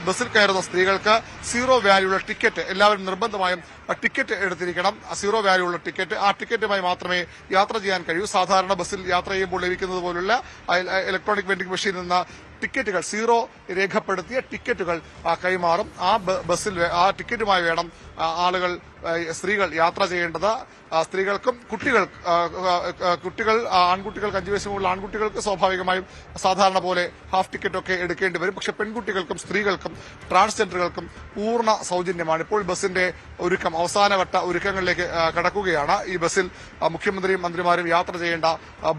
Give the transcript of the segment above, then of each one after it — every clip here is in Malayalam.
ബസ്സിൽ കയറുന്ന സ്ത്രീകൾക്ക് സീറോ വാല്യൂള്ള ടിക്കറ്റ് എല്ലാവരും നിർബന്ധമായും ടിക്കറ്റ് എടുത്തിരിക്കണം. സീറോ വാല്യൂള്ള ടിക്കറ്റ്, ആ ടിക്കറ്റുമായി മാത്രമേ യാത്ര ചെയ്യാൻ കഴിയൂ. സാധാരണ ബസ്സിൽ യാത്ര ചെയ്യുമ്പോൾ ലഭിക്കുന്നത് പോലുള്ള ഇലക്ട്രോണിക് വെൻഡിംഗ് മെഷീനിൽ നിന്ന് ടിക്കറ്റുകൾ, സീറോ രേഖപ്പെടുത്തിയ ടിക്കറ്റുകൾ കൈമാറും. ആ ബസ്സിൽ ആ ടിക്കറ്റുമായി വേണം സ്ത്രീകൾ യാത്ര ചെയ്യേണ്ടത്. സ്ത്രീകൾക്കും കുട്ടികൾ ആൺകുട്ടികൾക്ക് 5 വയസ്സിന് മുകളിൽ ആൺകുട്ടികൾക്ക് സ്വാഭാവികമായും സാധാരണ പോലെ ഹാഫ് ടിക്കറ്റൊക്കെ എടുക്കേണ്ടി വരും. പക്ഷെ പെൺകുട്ടികൾക്കും സ്ത്രീകൾക്കും ട്രാൻസ്ജെൻഡറുകൾക്കും പൂർണ്ണ സൗജന്യമാണ്. ഇപ്പോൾ ബസ്സിന്റെ ഒരുക്കം അവസാനവട്ട ഒരുക്കങ്ങളിലേക്ക് കടക്കുകയാണ്. ഈ ബസ്സിൽ മുഖ്യമന്ത്രിയും മന്ത്രിമാരും യാത്ര ചെയ്യേണ്ട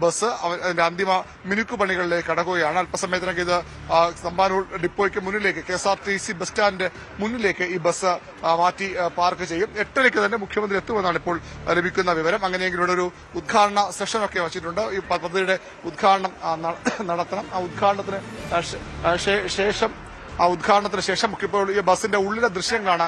ബസ് അതിന്റെ അന്തിമ മിനുക്കുപണികളിലേക്ക് കടക്കുകയാണ്. അല്പസമയത്തിനൊക്കെ ഇത് തമ്പാനൂർ ഡിപ്പോയ്ക്ക് മുന്നിലേക്ക്, KSRTC ബസ് സ്റ്റാൻഡിന്റെ മുന്നിലേക്ക് ഈ ബസ് മാറ്റി പാർക്ക് ചെയ്യും. 8:30 തന്നെ മുഖ്യമന്ത്രി എത്തുമെന്നാണ് ഇപ്പോൾ ലഭിക്കുന്ന വിവരം. അങ്ങനെയെങ്കിൽ ഇവിടെ ഒരു ഉദ്ഘാടന സെഷനൊക്കെ വച്ചിട്ടുണ്ട്. ഈ പദ്ധതിയുടെ ഉദ്ഘാടനം നടത്തണം. ആ ഉദ്ഘാടനത്തിന് ശേഷം ഇപ്പോൾ ഈ ബസിന്റെ ഉള്ളിലെ ദൃശ്യങ്ങളാണ്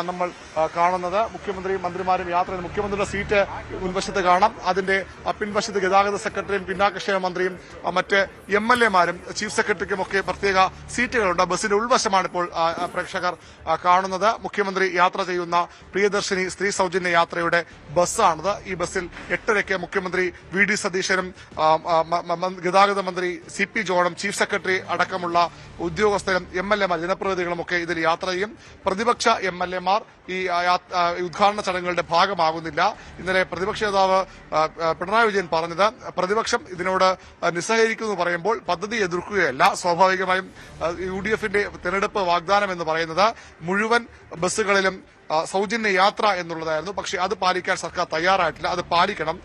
നമ്മൾ കാണുന്നത്. മുഖ്യമന്ത്രിയും മന്ത്രിമാരും യാത്ര, മുഖ്യമന്ത്രിയുടെ സീറ്റ് മുൻവശത്ത് കാണാം. അതിന്റെ പിൻവശത്ത് ഗതാഗത സെക്രട്ടറിയും പിന്നാക്കക്ഷേമ മന്ത്രിയും മറ്റ് MLA മാരും ചീഫ് സെക്രട്ടറിക്കും ഒക്കെ പ്രത്യേക സീറ്റുകളുണ്ട്. ബസിന്റെ ഉൾവശമാണ് ഇപ്പോൾ പ്രേക്ഷകർ കാണുന്നത്. മുഖ്യമന്ത്രി യാത്ര ചെയ്യുന്ന പ്രിയദർശിനി സ്ത്രീ സൗജന്യ യാത്രയുടെ ബസ്സാണിത്. ഈ ബസ്സിൽ 8:30 മുഖ്യമന്ത്രി VD സതീശനും ഗതാഗത മന്ത്രി CP ജോണും ചീഫ് സെക്രട്ടറി അടക്കമുള്ള ഉദ്യോഗസ്ഥരും MLA മാർ ജനപ്രതിനിധികളും ഒക്കെ ഇതിൽ യാത്ര ചെയ്യും. പ്രതിപക്ഷ MLA മാർ ഈ ഉദ്ഘാടന ചടങ്ങുകളുടെ ഭാഗമാകുന്നില്ല. ഇന്നലെ പ്രതിപക്ഷ നേതാവ് പിണറായി വിജയൻ പറഞ്ഞത്, പ്രതിപക്ഷം ഇതിനോട് നിസ്സഹകരിക്കുമെന്ന് പറയുമ്പോൾ പദ്ധതി എതിർക്കുകയല്ല. സ്വാഭാവികമായും UDF-ന്റെ തെരഞ്ഞെടുപ്പ് വാഗ്ദാനം എന്ന് പറയുന്നത് മുഴുവൻ ബസ്സുകളിലും സൗജന്യ യാത്ര എന്നുള്ളതായിരുന്നു. പക്ഷേ അത് പാലിക്കാൻ സർക്കാർ തയ്യാറായിട്ടില്ല. അത് പാലിക്കണം.